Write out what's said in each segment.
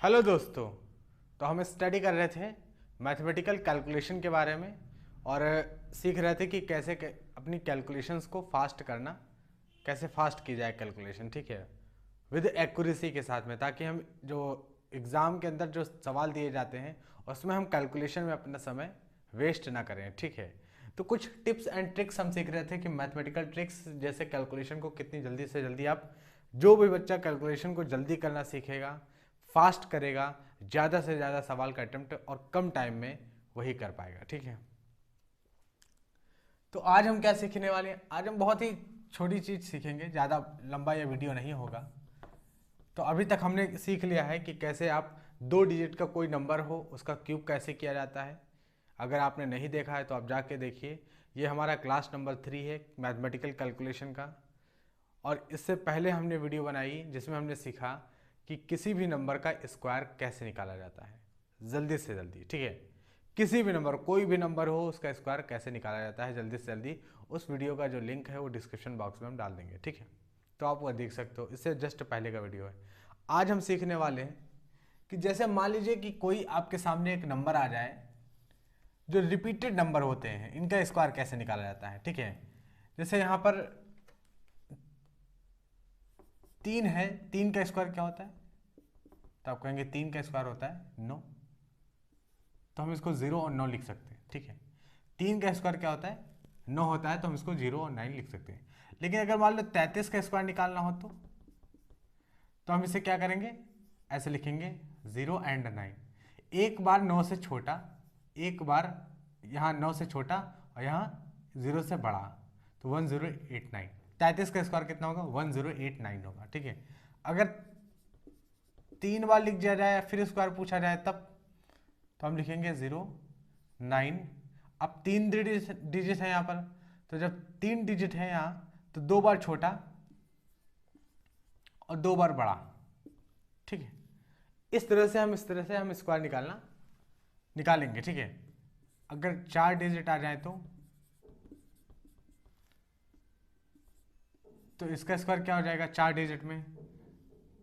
Hello दोस्तों। तो हम स्टडी कर रहे थे मैथमेटिकल कैलकुलेशन के बारे में और सीख रहे थे कि कैसे अपनी कैलकुलेशंस को फास्ट करना, कैसे फास्ट की जाए कैलकुलेशन, ठीक है, विद एक्यूरेसी के साथ में, ताकि हम जो एग्ज़ाम के अंदर जो सवाल दिए जाते हैं उसमें हम कैलकुलेशन में अपना समय वेस्ट ना करें, ठीक है। तो कुछ टिप्स एंड ट्रिक्स हम सीख रहे थे कि मैथमेटिकल ट्रिक्स जैसे कैलकुलेशन को कितनी जल्दी से जल्दी आप, जो भी बच्चा कैलकुलेशन को जल्दी करना सीखेगा, फास्ट करेगा, ज़्यादा से ज़्यादा सवाल का अटेम्प्ट और कम टाइम में वही कर पाएगा, ठीक है। तो आज हम क्या सीखने वाले हैं? आज हम बहुत ही छोटी चीज़ सीखेंगे, ज़्यादा लंबा यह वीडियो नहीं होगा। तो अभी तक हमने सीख लिया है कि कैसे आप 2 डिजिट का कोई नंबर हो उसका क्यूब कैसे किया जाता है। अगर आपने नहीं देखा है तो आप जाके देखिए। ये हमारा क्लास नंबर 3 है मैथमेटिकल कैलकुलेशन का। और इससे पहले हमने वीडियो बनाई जिसमें हमने सीखा कि किसी भी नंबर का स्क्वायर कैसे निकाला जाता है जल्दी से जल्दी, ठीक है। किसी भी नंबर, कोई भी नंबर हो, उसका स्क्वायर कैसे निकाला जाता है जल्दी से जल्दी। उस वीडियो का जो लिंक है वो डिस्क्रिप्शन बॉक्स में हम डाल देंगे, ठीक है। तो आप वो देख सकते हो, इससे जस्ट पहले का वीडियो है। आज हम सीखने वाले हैं कि जैसे मान लीजिए कि कोई आपके सामने एक नंबर आ जाए, जो रिपीटेड नंबर होते हैं इनका स्क्वायर कैसे निकाला जाता है, ठीक है। जैसे यहाँ पर 3 है, 3 का स्क्वायर क्या होता है? तो आप कहेंगे 3 का स्क्वायर होता है 9। तो हम इसको 0 और 9 लिख सकते हैं, ठीक है। 3 का स्क्वायर क्या होता है? 9 होता है, तो हम इसको 0 और 9 लिख सकते हैं। लेकिन अगर मान लो 33 का स्क्वायर निकालना हो तो हम इसे क्या करेंगे? ऐसे लिखेंगे 0 एंड 9। एक बार 9 से छोटा, एक बार यहाँ 9 से छोटा और यहाँ 0 से बड़ा, तो 1089। 33 का स्क्वायर कितना होगा? 1089 होगा, ठीक है। अगर 3 बार लिख दिया जाए फिर स्क्वायर पूछा जाए तब, तो हम लिखेंगे 0 9। अब 3 डिजिट है यहाँ पर, तो जब 3 डिजिट है यहाँ तो 2 बार छोटा और 2 बार बड़ा, ठीक है। इस तरह से हम स्क्वायर निकालेंगे, ठीक है। अगर 4 डिजिट आ जाए तो इसका स्क्वायर क्या हो जाएगा 4 डिजिट में?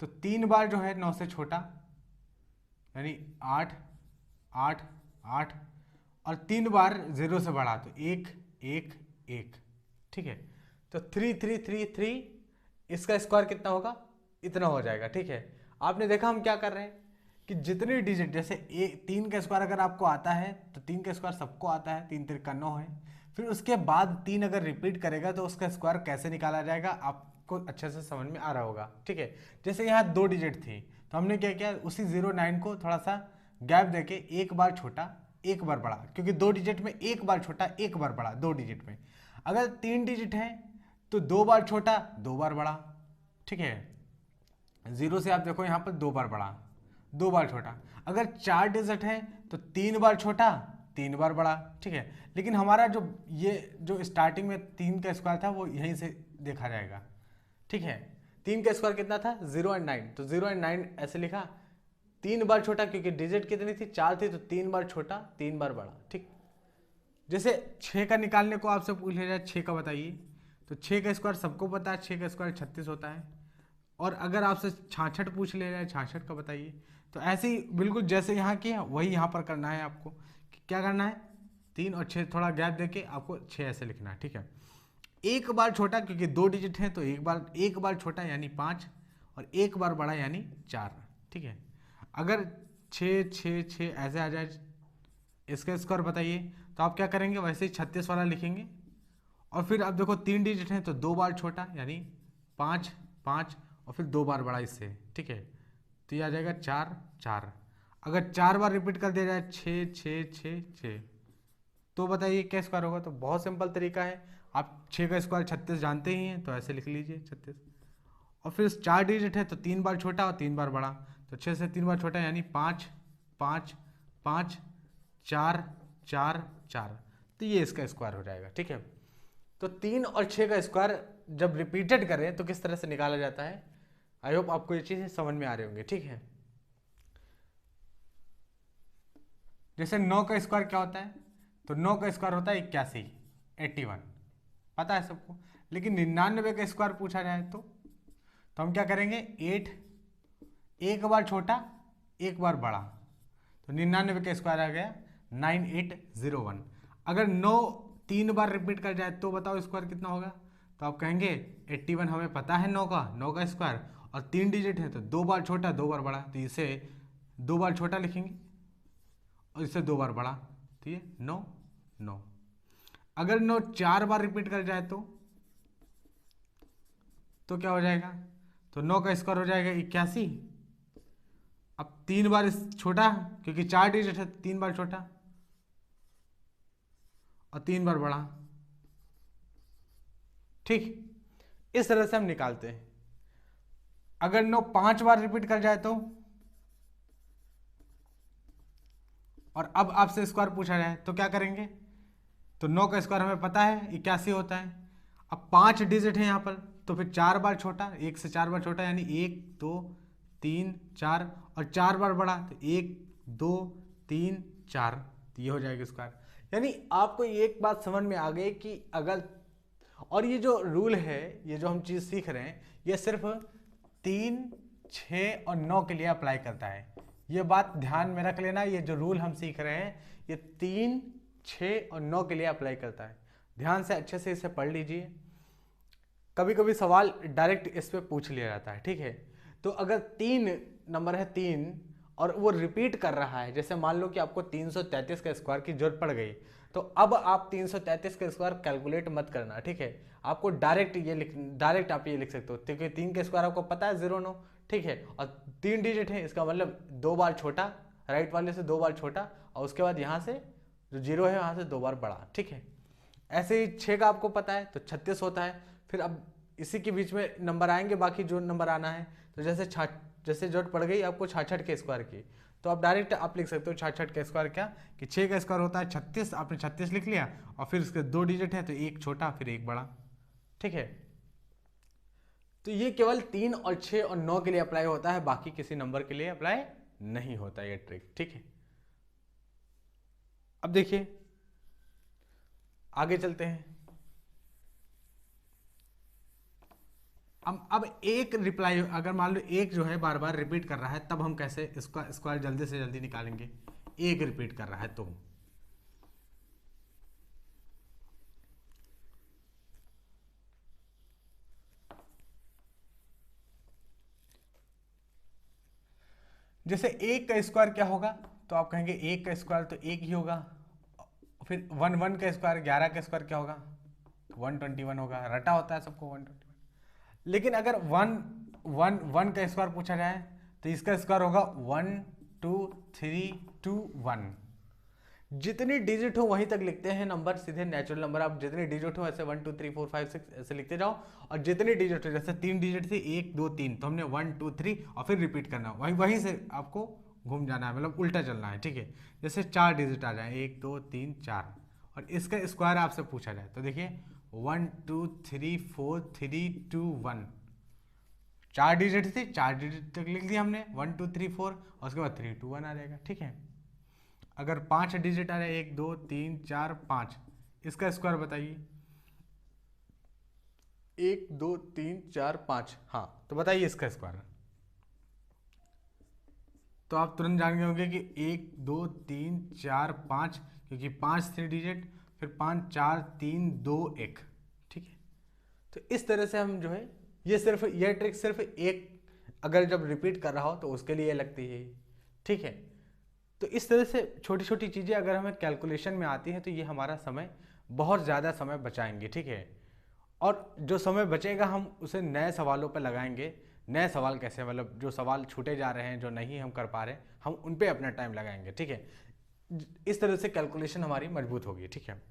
तो 3 बार जो है 9 से छोटा, यानी 8 8 8, और 3 बार 0 से बढ़ा तो 1 1 1, ठीक है। तो 3 3 3 3, इसका स्क्वायर कितना होगा? इतना हो जाएगा, ठीक है। आपने देखा हम क्या कर रहे हैं कि जितने डिजिट, जैसे 3 का स्क्वायर अगर आपको आता है तो 3 का स्क्वायर सबको आता है, 3 3 का 9 है। फिर उसके बाद 3 अगर रिपीट करेगा तो उसका स्क्वायर कैसे निकाला जाएगा आपको अच्छे से समझ में आ रहा होगा, ठीक है। जैसे यहाँ 2 डिजिट थी तो हमने क्या किया, उसी 0 9 को थोड़ा सा गैप देके एक बार छोटा एक बार बड़ा, क्योंकि 2 डिजिट में एक बार छोटा एक बार बड़ा, 2 डिजिट में। अगर 3 डिजिट है तो 2 बार छोटा 2 बार बड़ा, ठीक है। 0 से आप देखो यहाँ पर 2 बार बड़ा 2 बार छोटा। अगर 4 डिजिट है तो 3 बार छोटा 3 बार बड़ा, ठीक है। लेकिन हमारा जो स्टार्टिंग में 3 का स्क्वायर था वो यहीं से देखा जाएगा, ठीक है। 3 का स्क्वायर कितना था? 0 एंड 9, तो 0 एंड 9 ऐसे लिखा। 3 बार छोटा, क्योंकि डिजिट कितनी थी? 4 थी, तो 3 बार छोटा 3 बार बड़ा, ठीक। जैसे 6 का निकालने को आपसे पूछ लिया जाए 6 का बताइए, तो 6 का स्क्वायर सबको पता है, 6 का स्क्वायर 36 होता है। और अगर आपसे 66 पूछ लिया जाए 66 का बताइए, तो ऐसे ही बिल्कुल जैसे यहाँ किया वही यहाँ पर करना है आपको। क्या करना है? 3 और 6 थोड़ा गैप देके आपको 6 ऐसे लिखना है, ठीक है। एक बार छोटा, क्योंकि 2 डिजिट है तो एक बार छोटा यानी 5, और एक बार बड़ा यानी 4, ठीक है। अगर 6 6 6 ऐसे आ जाए, इसका स्क्वायर बताइए, तो आप क्या करेंगे? वैसे ही 36 वाला लिखेंगे। और फिर अब देखो 3 डिजिट है तो 2 बार छोटा यानी 5 5, और फिर 2 बार बड़ा इससे, ठीक है। तो ये आ जाएगा 4 4। अगर 4 बार रिपीट कर दिया जाए 6 6 6 6, तो बताइए क्या स्क्वायर होगा? तो बहुत सिंपल तरीका है, आप 6 का स्क्वायर 36 जानते ही हैं, तो ऐसे लिख लीजिए 36। और फिर 4 डिजिट है तो 3 बार छोटा और 3 बार बड़ा, तो 6 से 3 बार छोटा यानी 5 5 5 4 4 4, तो ये इसका स्क्वायर हो जाएगा, ठीक है। तो 3 और 6 का स्क्वायर जब रिपीटेड करें तो किस तरह से निकाला जाता है, आई होप आपको ये चीज़ समझ में आ रही होंगी, ठीक है। जैसे 9 का स्क्वायर क्या होता है? तो 9 का स्क्वायर होता है 81 81, पता है सबको। लेकिन 99 का स्क्वायर पूछा जाए तो हम क्या करेंगे? 8, एक बार छोटा एक बार बढ़ा, तो 99 का स्क्वायर आ गया 9801। अगर 9 3 बार रिपीट कर जाए तो बताओ स्क्वायर कितना होगा? तो आप कहेंगे 81 हमें पता है 9 का स्क्वायर, और 3 डिजिट है तो 2 बार छोटा 2 बार बड़ा, तो इसे 2 बार छोटा लिखेंगे और इसे 2 बार बड़ा, तो ये 9। अगर 9 4 बार रिपीट कर जाए तो क्या हो जाएगा? तो 9 का स्क्वायर हो जाएगा 81। अब 3 बार छोटा, क्योंकि 4 डिजिट है 3 बार छोटा और 3 बार बड़ा। ठीक, इस तरह से हम निकालते हैं। अगर 9 5 बार रिपीट कर जाए तो, और अब आपसे स्क्वायर पूछा जाए तो क्या करेंगे? तो 9 का स्क्वायर हमें पता है 81 होता है। अब 5 डिजिट है यहाँ पर, तो फिर 4 बार छोटा, 1 से 4 बार छोटा, यानी 1 2 3 4, और 4 बार बड़ा, तो 1 2 3 4, तो ये हो जाएगा स्क्वायर। यानी आपको एक बात समझ में आ गई कि अगर, और ये जो रूल है, ये जो हम चीज़ सीख रहे हैं, ये सिर्फ 3 6 और 9 के लिए अप्लाई करता है। ये बात ध्यान में रख लेना, ये जो रूल हम सीख रहे हैं ये 3 6 और 9 के लिए अप्लाई करता है। ध्यान से अच्छे से इसे पढ़ लीजिए। कभी कभी सवाल डायरेक्ट इस पे पूछ लिया जाता है, ठीक है। तो अगर 3 नंबर है 3 और वो रिपीट कर रहा है, जैसे मान लो कि आपको 333 का स्क्वायर की जरूरत पड़ गई, तो अब आप 333 का स्क्वायर कैलकुलेट मत करना, ठीक है। आपको डायरेक्ट आप ये लिख सकते हो, क्योंकि 3 का स्क्वायर आपको पता है 0 9, ठीक है, और 3 डिजिट है, इसका मतलब 2 बार छोटा, राइट वाले से 2 बार छोटा, और उसके बाद यहाँ से जो 0 है वहाँ से 2 बार बड़ा, ठीक है। ऐसे ही 6 का आपको पता है तो 36 होता है। फिर अब इसी के बीच में नंबर आएंगे, बाकी जो नंबर आना है, तो जैसे जरूरत पड़ गई आपको 66 के स्क्वायर की, तो आप डायरेक्ट आप लिख सकते हो 66 का स्क्वायर क्या, कि 6 का स्क्वायर होता है 36, आपने 36 लिख लिया, और फिर उसके 2 डिजिट है तो एक छोटा फिर एक बड़ा, ठीक है। तो ये केवल 3 और 6 और 9 के लिए अप्लाई होता है, बाकी किसी नंबर के लिए अप्लाई नहीं होता ये ट्रिक, ठीक है। अब देखिए आगे चलते हैं। अब एक रिप्लाई, अगर मान लो एक जो है बार बार रिपीट कर रहा है, तब हम कैसे इसका स्क्वायर जल्दी से जल्दी निकालेंगे? एक रिपीट कर रहा है तो जैसे एक का स्क्वायर क्या होगा, तो आप कहेंगे एक का स्क्वायर तो एक ही होगा। फिर 1 का स्क्वायर, 11 का स्क्वायर क्या होगा? 121 होगा, रटा होता है सबको 121। लेकिन अगर 1 का स्क्वायर पूछा जाए तो इसका स्क्वायर होगा 1 2 3 2 1। जितनी डिजिट हो वहीं तक लिखते हैं नंबर, सीधे नेचुरल नंबर, आप जितनी डिजिट हो ऐसे 1 2 3 4 5 6 ऐसे लिखते जाओ, और जितनी डिजिट हो, जैसे 3 डिजिट थी 1 2 3, तो हमने 1 2 3 और फिर रिपीट करना, वहीं से आपको घूम जाना है, मतलब उल्टा चलना है, ठीक है। जैसे 4 डिजिट आ जाए 1 2 3 4, और इसका स्क्वायर आपसे पूछा जाए तो देखिए 1 2 3 4 3 2 1, 4 डिजिट थी, 4 डिजिट तक लिख दिया हमने, 1 2 3 4, और उसके बाद 3 2 1 आ जाएगा, ठीक है। अगर 5 डिजिट आ रहा है 1 2 3 4 5, इसका स्क्वायर बताइए। 1 2 3 4 5, हाँ, तो बताइए इसका स्क्वायर। तो आप तुरंत जान गए होंगे कि 1 2 3 4 5, क्योंकि 5 3 डिजिट, फिर 5 4 3 2 1, ठीक है। तो इस तरह से हम जो है, ये ट्रिक सिर्फ एक अगर जब रिपीट कर रहा हो तो उसके लिए लगती है, ठीक है। तो इस तरह से छोटी छोटी चीज़ें अगर हमें कैलकुलेशन में आती हैं तो ये हमारा समय, बहुत ज़्यादा समय बचाएंगे, ठीक है। और जो समय बचेगा हम उसे नए सवालों पर लगाएंगे। नए सवाल कैसे, मतलब जो सवाल छूटे जा रहे हैं, जो नहीं हम कर पा रहे, हम उन पर अपना टाइम लगाएंगे, ठीक है। इस तरह से कैलकुलेशन हमारी मजबूत होगी, ठीक है।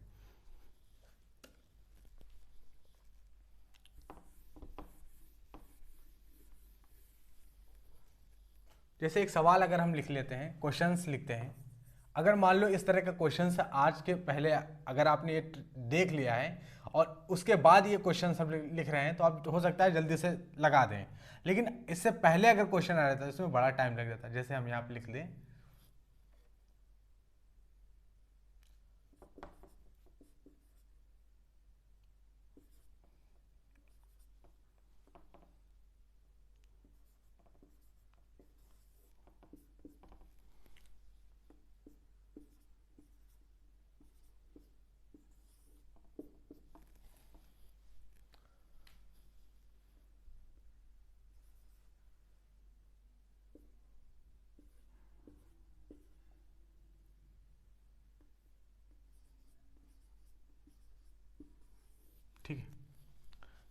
जैसे एक सवाल अगर हम लिख लेते हैं, क्वेश्चंस लिखते हैं, अगर मान लो इस तरह का क्वेश्चंस आज के पहले अगर आपने ये देख लिया है और उसके बाद ये क्वेश्चन सब लिख रहे हैं, तो आप हो सकता है जल्दी से लगा दें। लेकिन इससे पहले अगर क्वेश्चन आ जाता है इसमें बड़ा टाइम लग जाता है। जैसे हम यहाँ पे लिख दें,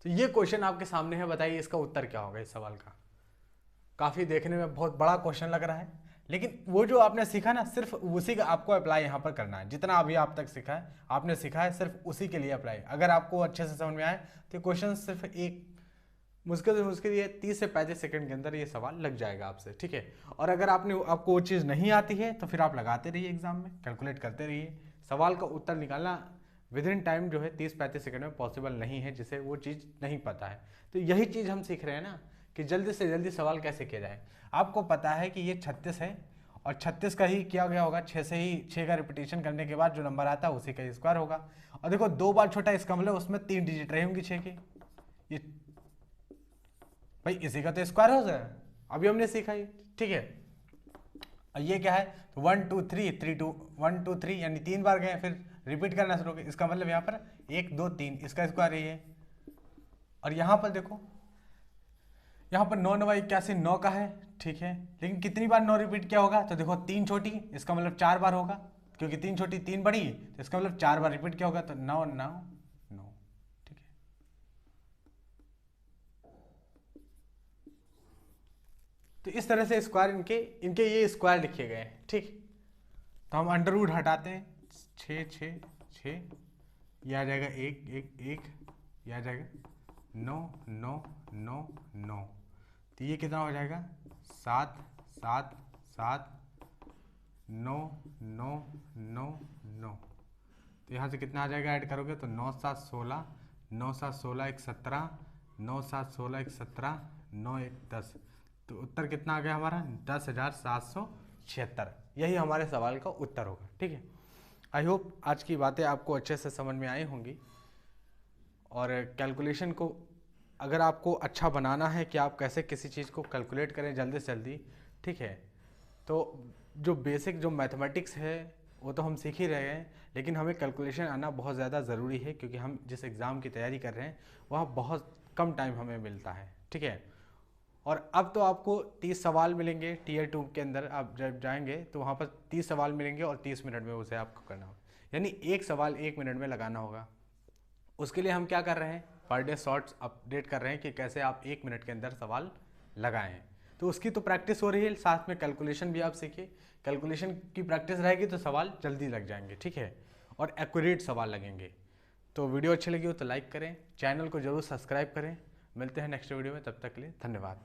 तो ये क्वेश्चन आपके सामने है, बताइए इसका उत्तर क्या होगा इस सवाल का। काफ़ी देखने में बहुत बड़ा क्वेश्चन लग रहा है, लेकिन वो जो आपने सीखा ना सिर्फ उसी का आपको अप्लाई यहाँ पर करना है। जितना अभी आप तक सीखा है, आपने सीखा है, सिर्फ उसी के लिए अप्लाई। अगर आपको अच्छे से समझ में आए तो क्वेश्चन सिर्फ एक मुश्किल से मुश्किल ये 30 से 35 सेकंड के अंदर ये सवाल लग जाएगा आपसे, ठीक है। और अगर आपको वो चीज़ नहीं आती है तो फिर आप लगाते रहिए एग्जाम में, कैलकुलेट करते रहिए। सवाल का उत्तर निकालना विद इन टाइम जो है 30-35 सेकंड में पॉसिबल नहीं है, जिसे वो चीज़ नहीं पता है। तो यही चीज़ हम सीख रहे हैं ना कि जल्दी से जल्दी सवाल कैसे किया जाए। आपको पता है कि ये 36 है और 36 का ही किया गया होगा, 6 से ही 6 का रिपीटेशन करने के बाद जो नंबर आता है उसी का स्क्वायर होगा। और देखो 2 बार छोटा, इसका मतलब उसमें 3 डिजिट रहे होंगे 6 के। ये भाई इसी का तो स्क्वायर हो जाए, अभी हमने सीखा ही, ठीक है। और ये क्या है, तो 1 2 3 3 2 1 2 3 यानी 3 बार गए, फिर रिपीट करना शुरू हो गया। इसका मतलब यहाँ पर 1 2 3 इसका स्क्वायर है ये। और यहाँ पर देखो, यहाँ पर 9 9 81 9 का है, ठीक है। लेकिन कितनी बार 9 रिपीट क्या होगा, तो देखो 3 छोटी, इसका मतलब 4 बार होगा, क्योंकि 3 छोटी 3 बड़ी, तो इसका मतलब 4 बार रिपीट क्या होगा, तो 9 9 9, ठीक है। तो इस तरह से स्क्वायर इनके ये स्क्वायर लिखे गए हैं, ठीक। तो हम अंडर रूट हटाते हैं, 6 6 6, यह आ जाएगा 1 1 1, यह आ जाएगा 9 9 9 9। तो ये कितना हो जाएगा, 7 7 7 9 9 9 9। तो यहाँ से कितना आ जाएगा, ऐड करोगे तो 9 7 16, 9 7 16 1 17, 9 7 16 1 17, 9 1 10। तो उत्तर कितना आ गया हमारा, 10,776। यही हमारे सवाल का उत्तर होगा, ठीक है। आई होप आज की बातें आपको अच्छे से समझ में आई होंगी। और कैलकुलेशन को अगर आपको अच्छा बनाना है कि आप कैसे किसी चीज़ को कैलकुलेट करें जल्दी से जल्दी, ठीक है, तो जो बेसिक जो मैथमेटिक्स है वो तो हम सीख ही रहे हैं, लेकिन हमें कैलकुलेशन आना बहुत ज़्यादा ज़रूरी है, क्योंकि हम जिस एग्ज़ाम की तैयारी कर रहे हैं वहाँ बहुत कम टाइम हमें मिलता है, ठीक है। और अब तो आपको 30 सवाल मिलेंगे टीयर 2 के अंदर, आप जब जाएंगे तो वहाँ पर 30 सवाल मिलेंगे और 30 मिनट में उसे आपको करना होगा, यानी एक सवाल 1 मिनट में लगाना होगा। उसके लिए हम क्या कर रहे हैं, पर डे शॉर्ट्स अपडेट कर रहे हैं कि कैसे आप 1 मिनट के अंदर सवाल लगाएं। तो उसकी तो प्रैक्टिस हो रही है, साथ में कैलकुलेशन भी आप सीखिए। कैलकुलेशन की प्रैक्टिस रहेगी तो सवाल जल्दी लग जाएंगे, ठीक है, और एक्यूरेट सवाल लगेंगे। तो वीडियो अच्छी लगी हो तो लाइक करें, चैनल को जरूर सब्सक्राइब करें। मिलते हैं नेक्स्ट वीडियो में, तब तक के लिए धन्यवाद।